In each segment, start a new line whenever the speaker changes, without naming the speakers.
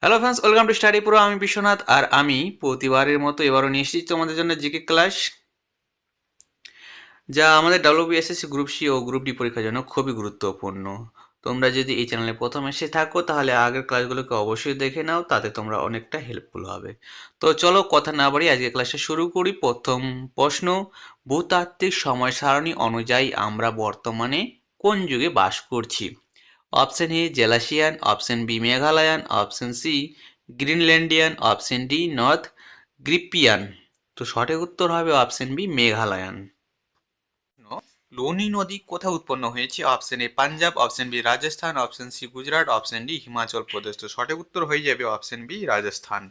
Hello friends, welcome to study pro. আমি বিশ্বনাথ আর আমি প্রতিবারের মতো এবারও নিয়ে এসেছি তোমাদের জন্য জিকে ক্লাস, যা আমাদের ডাব্লিউবিএসএসসি গ্রুপ সি ও গ্রুপ ডি পরীক্ষার জন্য খুবই গুরুত্বপূর্ণ। তোমরা যদি এই চ্যানেলে প্রথম এসে থাকো তাহলে আগের ক্লাসগুলোকে অবশ্যই দেখে নাও, তাতে তোমরা অনেকটা হেল্পফুল হবে। তো চলো কথা না বাড়িয়ে আজকে ক্লাসটা শুরু করি। প্রথম প্রশ্ন, ভূতাত্ত্বিক সময় সারণী অনুযায়ী আমরা বর্তমানে কোন যুগে বাস করছি? Option A Gelasian, option B Meghalayan, option C Greenlandian, option D Northgrippian. তো সঠিক উত্তর হবে অপশন বি মেঘালয়ান। লুনি নদী কোথায় উৎপন্ন হয়েছে? Option A Punjab, option B Rajasthan, option C Gujarat, option D Himachal Pradesh. তো সঠিক উত্তর হয়ে যাবে অপশন বি রাজস্থান।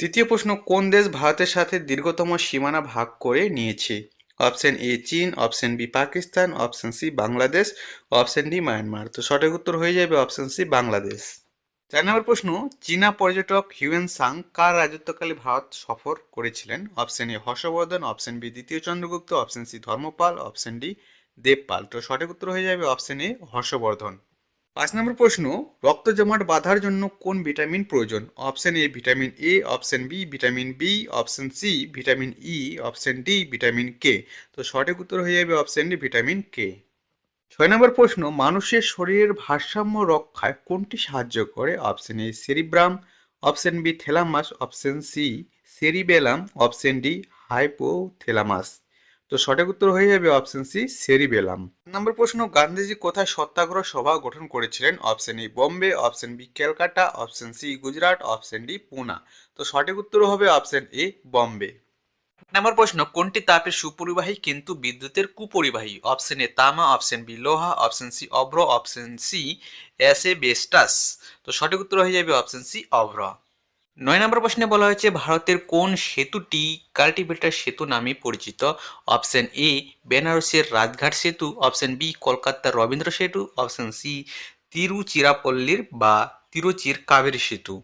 তৃতীয় প্রশ্ন, কোন দেশ ভারতের সাথে দীর্ঘতম সীমানা ভাগ করে নিয়েছে? অপশন এ চীন, option B Pakistan, option C Bangladesh, option D Myanmar. তো সঠিক উত্তর হয়ে যাবে অপশন সি বাংলাদেশ। ৪ নম্বর প্রশ্ন, চীনা পর্যটক হিউয়েন সাং কার রাজত্বকালে ভারত সফর করেছিলেন? Option A Harshavardhan, option B দ্বিতীয় Chandragupta, option C Dharmapal, option D Devapal. তো সঠিক উত্তর হয়ে যাবে অপশন এ হর্ষবর্ধন। ৫ নম্বর প্রশ্ন, রক্ত জমাট বাঁধার জন্য কোন ভিটামিন প্রয়োজন? Option A vitamin A, option B vitamin B, option C vitamin E, option D vitamin K. তো সঠিক উত্তর হয়ে যাবে অপশন ডি ভিটামিন কে। ৬ নম্বর প্রশ্ন, মানুষের শরীরের ভারসাম্য রক্ষায় কোনটি সাহায্য করে? Option A cerebrum, option B thalamus, option C cerebellum, option D hypothalamus. তো সঠিক উত্তর হয়ে যাবে অপশন সি সেরিবেলাম। নম্বর প্রশ্ন, গান্ধীজি কোথায় সত্যাগ্রহ সভা গঠন করেছিলেন? অপশন ই Bombay, option B Calcutta, option C Gujarat, option D Poona. তো সঠিক উত্তর হবে অপশন এ বোম্বে। নম্বর প্রশ্ন, কোনটি তাপের সুপরিবাহী কিন্তু বিদ্যুতের কুপরিবাহী? অপশন এ তামা, অপশন বি লোহা, অপশন সি অভ্র, অপশন সি অ্যাসেবেস্টাস। তো সঠিক উত্তর হয়ে যাবে অপশন সি অভ্র। ৯ নম্বর প্রশ্নে বলা হয়েছে ভারতের কোন সেতুটি কাল্টিভেটর সেতু নামে পরিচিত? অপশন এ বেনারসের রাজঘাট সেতু, অপশন বি কলকাতার রবীন্দ্র সেতু, অপশন সি তিরুচিরাপল্লীর বা তিরুচির কাবেরী সেতু,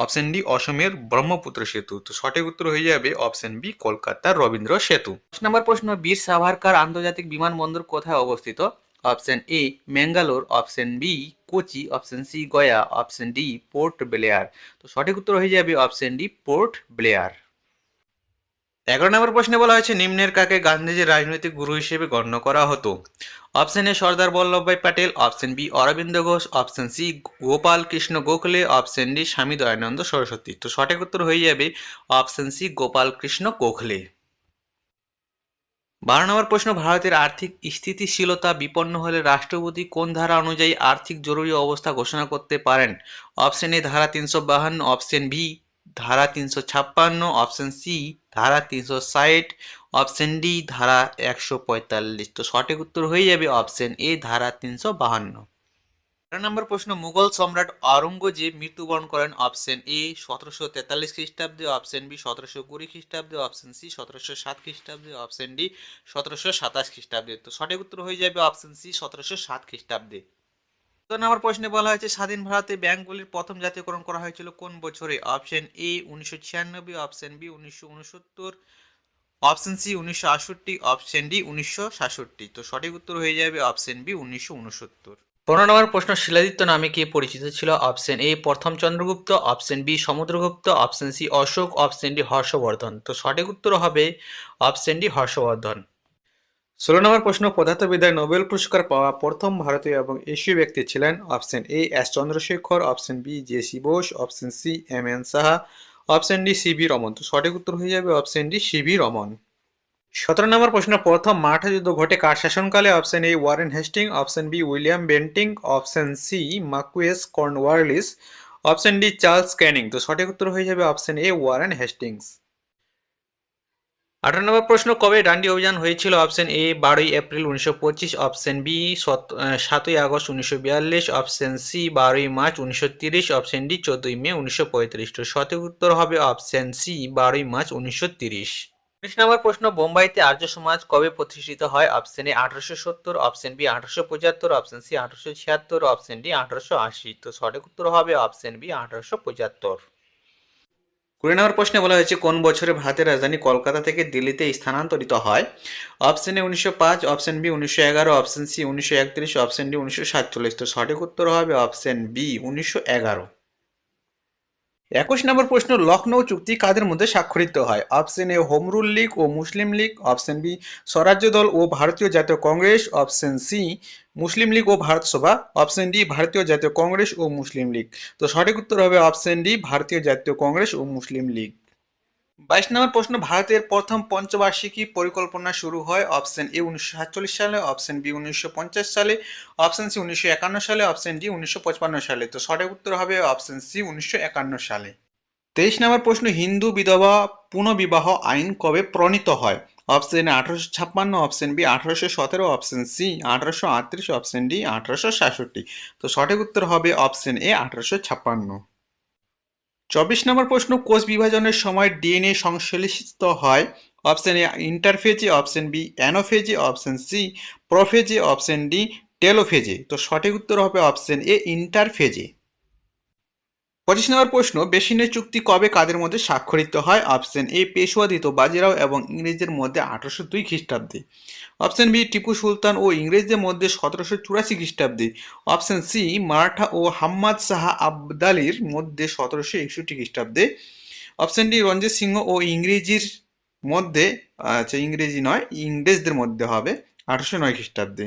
অপশন ডি অসমের ব্রহ্মপুত্র সেতু। তো সঠিক উত্তর হয়ে যাবে অপশন বি কলকাতার রবীন্দ্র সেতু। ১০ নম্বর প্রশ্ন, বীর সাভারকার আন্তর্জাতিক বিমানবন্দর কোথায় অবস্থিত? Option A Mangalore, option B Kochi, option C Gaya, option D Port Blair. তো সঠিক উত্তর হয়ে যাবে অপশন ডি পোর্ট ব্লেয়ার। ১১ নম্বর প্রশ্নে বলা হয়েছে নিম্নের কাকে গান্ধীজির রাজনৈতিক গুরু হিসেবে গণ্য করা হতো? Option A Sardar Vallabhbhai Patel, option B Aurobindo Ghosh, option C Gopal Krishna Gokhale, option D Swami Dayanand Saraswati. তো সঠিক উত্তর হয়ে যাবে অপশন সি গোপাল কৃষ্ণ গোখলে। ১২ নম্বর প্রশ্ন, ভারতের আর্থিক স্থিতিশীলতা বিপন্ন হলে রাষ্ট্রপতি কোন ধারা অনুযায়ী আর্থিক জরুরি অবস্থা ঘোষণা করতে পারেন? অপশন এ ধারা ৩৫২, অপশন বি ধারা ৩৫৬, অপশন সি ধারা ৩৬০, অপশন ডি ধারা ১৪৫। তো সঠিক উত্তর হয়ে যাবে অপশন এ ধারা ৩৫২। ১৩ নম্বর প্রশ্ন, মুঘল সম্রাট আওরঙ্গজেব মৃত্যুবরণ করেন? অপশন এ ১৭৪৩ খ্রিস্টাব্দে, অপশন বি ১৭২০ খ্রিস্টাব্দে, অপশন সি ১৭০৭ খ্রিস্টাব্দে, অপশন ডি ১৭২৭ খ্রিস্টাব্দে। তো সঠিক উত্তর হয়ে যাবে অপশন সি ১৭০৭ খ্রিস্টাব্দে। ১৪ নম্বর প্রশ্নে বলা হয়েছে স্বাধীন ভারতে ব্যাংকগুলির প্রথম জাতীয়করণ করা হয়েছিল কোন বছরে? Option A ১৯৯৬, option B ১৯৬৯, option C ১৯৬৮, option D ১৯৬৭। তো সঠিক উত্তর হয়ে যাবে অপশন বি ১৯৬৯। ১৫ নম্বর প্রশ্ন, শিলাদিত্য নামে কে পরিচিত ছিল? অপশন এ প্রথম Chandragupta, option B Samudragupta, option C Ashoka, option D Harshavardhana. তো সঠিক উত্তর হবে অপশন ডি হর্ষবর্ধন। ১৬ নম্বর প্রশ্ন, পদার্থবিদ্যায় নোবেল পুরস্কার পাওয়া প্রথম ভারতীয় এবং এশীয় ব্যক্তি ছিলেন? Option A S Chandrasekhar, option B J C Bose, option C M N Saha, option D C V Raman. তো সঠিক উত্তর হয়ে যাবে option D C V Raman. ১৭ নম্বর প্রশ্ন, প্রথম মারাঠা যুদ্ধ ঘটে কার শাসনকালে? Option A Warren Hastings, option B William Bentinck, option C Marquess Cornwallis, option D Charles Canning. তো সঠিক উত্তর হয়ে যাবে অপশন এ ওয়ারেন হেস্টিংস। ১৮ নম্বর প্রশ্ন, কবে ডান্ডি অভিযান হয়েছিল? অপশন এ ১২ই এপ্রিল ১৯২৫, অপশন বি ৭ই আগস্ট ১৯৪২, অপশন সি ১২ই মার্চ ১৯৩০, অপশন ডি ১৪ই মে ১৯৩৫। তো সঠিক উত্তর হবে অপশন সি ১২ই মার্চ ১৯৩০। ১৯ নম্বর প্রশ্ন, বোম্বাইতে আর্য সমাজ কবে প্রতিষ্ঠিত হয়? Option A ১৮৭০, option B ১৮৭৫, option C ১৮৭৬, option D ১৮৮০। তো সঠিক উত্তর হবে অপশন বি ১৮৭৫। ২০ নম্বর প্রশ্নে বলা হয়েছে কোন বছরে ভারতের রাজধানী কলকাতা থেকে দিল্লিতে স্থানান্তরিত হয়? Option A ১৯০৫, option B ১৯১১, option C ১৯৩১, option D ১৯৪৭। তো সঠিক উত্তর হবে অপশন বি ১৯১১। 21 নম্বর প্রশ্ন, লখনৌ চুক্তি কাদের মধ্যে স্বাক্ষরিত হয়? Option A Home Rule League ও Muslim League, option B Swarajya দল ও ভারতীয় জাতীয় Congress, option C Muslim League ও ভারত সভা, অপশন ডি ভারতীয় জাতীয় কংগ্রেস ও মুসলিম লীগ। তো সঠিক উত্তর হবে অপশন ডি ভারতীয় জাতীয় কংগ্রেস ও মুসলিম লীগ। 22 নম্বর প্রশ্ন, ভারতের প্রথম পঞ্চবার্ষিকী পরিকল্পনা শুরু হয়? অপশন এ 1947 সালে, অপশন বি 1950 সালে, অপশন সি 1951 সালে, অপশন ডি 1955 সালে। তো সঠিক উত্তর হবে অপশন সি 1951 সালে। 23 নম্বর প্রশ্ন, হিন্দু বিধবা পুনর্বিবাহ আইন কবে প্রণীত হয়? Option A 1856, option B 1817, option C 1838, option D 1866। তো সঠিক উত্তর হবে অপশন এ 1856। 24 নম্বর প্রশ্ন, কোষ বিভাজনের সময় ডিএনএ সংশ্লেষিত হয়? অপশন এ ইন্টারফেজে, অপশন বি অ্যানাফেজে, অপশন সি প্রোফেজে, অপশন ডি টেলোফেজে। তো সঠিক উত্তর হবে অপশন এ ইন্টারফেজে। 25 নম্বর প্রশ্ন, বেসিনের চুক্তি কবে কাদের মধ্যে স্বাক্ষরিত হয়? অপশন এ পেশোয়া দ্বিতীয় বাজিরাও এবং ইংরেজদের মধ্যে 1802 খ্রিস্টাব্দে, অপশন বি টিপু সুলতান ও ইংরেজদের মধ্যে 1784 খ্রিস্টাব্দে, অপশন সি মারাঠা ও হাম্মাদ শাহ আবদালির মধ্যে 1761 খ্রিস্টাব্দে, অপশন ডি রঞ্জিত সিংহ ও ইংরেজির মধ্যে, আচ্ছা ইংরেজি নয় ইংরেজদের মধ্যে হবে 1809 খ্রিস্টাব্দে।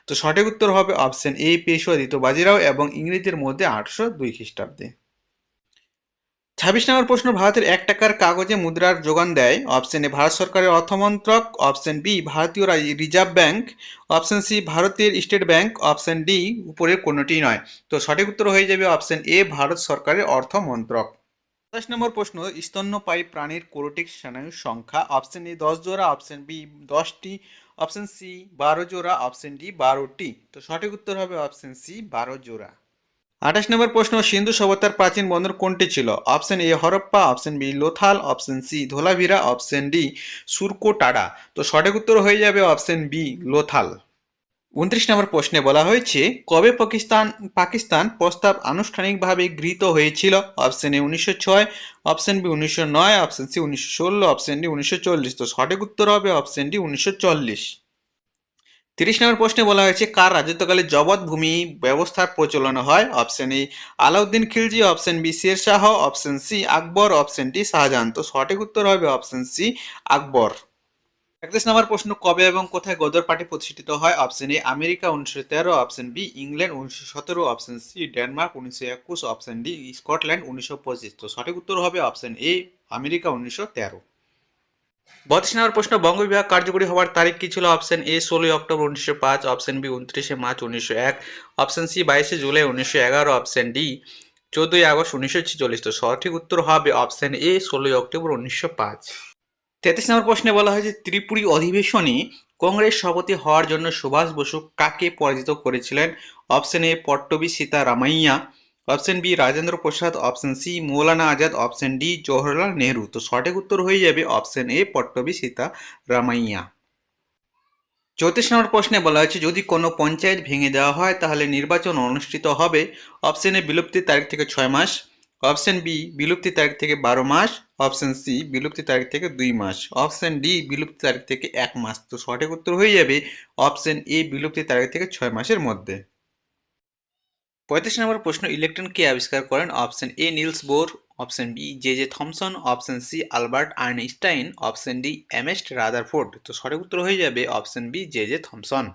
তো সঠিক উত্তর হবে অপশন এ পেশোয়া দ্বিতীয় বাজিরাও এবং ইংরেজদের মধ্যে 1802 খ্রিস্টাব্দে। 26 নম্বর প্রশ্ন, ভারতের 1 টাকার কাগজে মুদ্রার যোগান দেয়? অপশন এ ভারত সরকারের অর্থমন্ত্রক, অপশন বি ভারতীয় রিজার্ভ ব্যাংক, অপশন সি ভারতের স্টেট ব্যাংক, অপশন ডি উপরের কোনোটি নয়। তো সঠিক উত্তর হয়ে যাবে অপশন এ ভারত সরকারের অর্থমন্ত্রক। 27 নম্বর প্রশ্ন, স্তন্যপায়ী প্রাণীর কোরটিক স্নায়ুর সংখ্যা? অপশন এ 10 জোড়া, অপশন বি 10টি, অপশন সি 12 জোড়া, অপশন ডি 12টি। তো সঠিক উত্তর হবে অপশন সি 12 জোড়া। 28 নম্বর প্রশ্ন, সিন্ধু সভ্যতার প্রাচীন বন্দর কোনটি ছিল? Option A Harappa, option B Lothal, option C Dholavira, option D Surkotada. তো সঠিক উত্তর হয়ে যাবে অপশন বি লোথাল। 29 নম্বর প্রশ্নে বলা হয়েছে, কবে পাকিস্তান প্রস্তাব আনুষ্ঠানিকভাবে গৃহীত হয়েছিল? Option A 1906, option B 1909, option C 1916, option D 1940। তো সঠিক উত্তর হবে অপশন ডি 1940। 30 নম্বর প্রশ্নে বলা হয়েছে, কার রাজত্বকালে জবৎভূমি ব্যবস্থার প্রচলন হয়? Option A Alauddin Khilji, option B Sher Shah, option C Akbar, option D Shahjahan. তো সঠিক উত্তর হবে অপশন সি আকবর। 31 নম্বর প্রশ্ন, কবে এবং কোথায় গদর পার্টি প্রতিষ্ঠিত হয়? Option A America 1913, option B England 1917, option C Denmark 1921, option D Scotland 1925। তো সঠিক উত্তর হবে অপশন এ আমেরিকা 1913। 32 নম্বর প্রশ্ন, বঙ্গবিভাগ কার্যকরী হওয়ার তারিখ কি ছিল? Option A 16 October 1905, option B 29 March 1901, option C 22 July 1911, option D 14 August 1946। তো সঠিক উত্তর হবে অপশন এ 16 অক্টোবর 1905। 33 নম্বর প্রশ্নে বলা হয়েছে, ত্রিপুরী অধিবেশনে কংগ্রেস সভাপতি হওয়ার জন্য সুভাষ বসু কাকে পরাজিত করেছিলেন? Option A Pattabhi Sitaramayya, option B Rajendra Prasad, option C Maulana Azad, option D Jawaharlal Nehru. তো সঠিক উত্তর হয়ে যাবে অপশন এ পট্টবী সীতারামাইয়া। 34 নম্বর প্রশ্নে বলা হয়েছে, যদি কোনো পঞ্চায়েত ভেঙে দেওয়া হয় তাহলে নির্বাচন অনুষ্ঠিত হবে? অপশন এ বিলুপ্তির তারিখ থেকে 6 মাস, অপশন বি বিলুপ্তির তারিখ থেকে 12 মাস, অপশন সি বিলুপ্তির তারিখ থেকে 2 মাস, অপশন ডি বিলুপ্তির তারিখ থেকে 1 মাস। তো সঠিক উত্তর হয়ে যাবে অপশন এ বিলুপ্তির তারিখ থেকে 6 মাসের মধ্যে। 35 নম্বর প্রশ্ন, ইলেকট্রন কে আবিষ্কার করেন? Option A Niels Bohr, option B J J Thomson, option C Albert Einstein, option D MS Rutherford. তো সঠিক উত্তর হয়ে যাবে option B J J Thomson.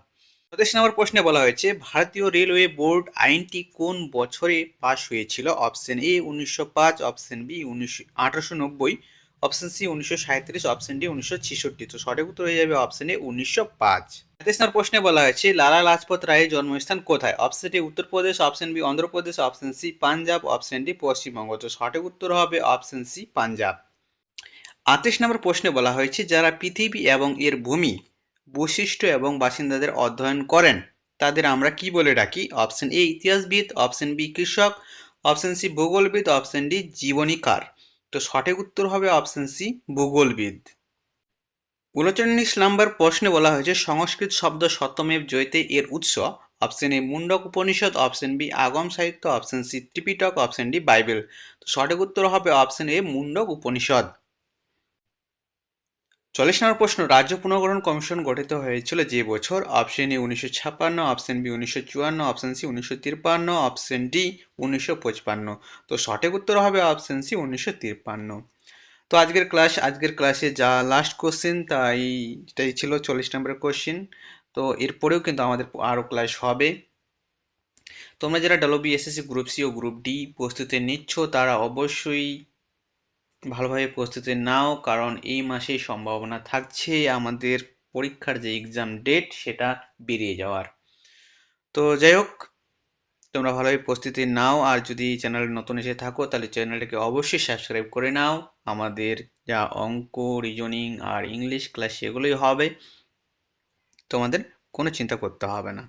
36 নম্বর প্রশ্নে বলা হয়েছে, ভারতীয় রেলওয়ে বোর্ড আইনটি কোন বছরে পাশ হয়েছিল? Option A 1905, option B 1890, option C 1937, option D 1966। তো সঠিক উত্তর হয়ে যাবে অপশন এ 1905। 37 নম্বর প্রশ্নে বলা হয়েছে, লালা লাজপত রায়ের জন্মস্থান কোথায়? Option A Uttar Pradesh, option B Andhra Pradesh, option C Punjab, option D Paschimbanga. তো সঠিক উত্তর হবে অপশন সি পাঞ্জাব। 38 নম্বর প্রশ্নে বলা হয়েছে, যারা পৃথিবী এবং এর ভূমি বৈশিষ্ট্য এবং বাসিন্দাদের অধ্যয়ন করেন তাদের আমরা কি বলে ডাকি? অপশন এ ইতিহাসবিদ, অপশন বি কৃষক, অপশন সি ভূগোলবিদ, অপশন ডি জীবনীকার। তো সঠিক উত্তর হবে অপশন সি ভূগোলবিদ। 39 নম্বর প্রশ্নে বলা হয়েছে, সংস্কৃত শব্দ সত্যমেব জয়তে এর উৎস? Option A Mundaka Upanishad, option B Agama সাহিত্য, option C Tripitaka, option D Bible. তো সঠিক উত্তর হবে অপশন এ মুন্ডক উপনিষদ। 40 নম্বর প্রশ্ন, রাজ্য পুনর্গঠন কমিশন গঠিত হয়েছিল যে বছর? Option A 1956, option B 1954, option C 1953, option D 1955। তো সঠিক উত্তর হবে অপশন সি 1953। তো আজকের ক্লাসে যা লাস্ট কোশ্চেন, এটাই ছিল 40 নম্বরের কোশ্চেন। তো এরপরেও কিন্তু আমাদের আরও ক্লাস হবে। তোমরা যারা ডাব্লিউবিএসএসসি গ্রুপ সি ও গ্রুপ ডি প্রস্তুতি নিচ্ছ তারা অবশ্যই ভালোভাবে প্রস্তুতি নাও, কারণ এই মাসেই সম্ভাবনা থাকছে আমাদের পরীক্ষার যে এক্সাম ডেট সেটা বেরিয়ে যাওয়ার। তো যাই হোক, তোমরা ভালোভাবে প্রস্তুতি নাও, আর যদি চ্যানেলে নতুন এসে থাকো তাহলে চ্যানেলটাকে অবশ্যই সাবস্ক্রাইব করে নাও। আমাদের যা অঙ্ক, রিজনিং আর ইংলিশ ক্লাস সেগুলোই হবে, তোমাদের কোনো চিন্তা করতে হবে না।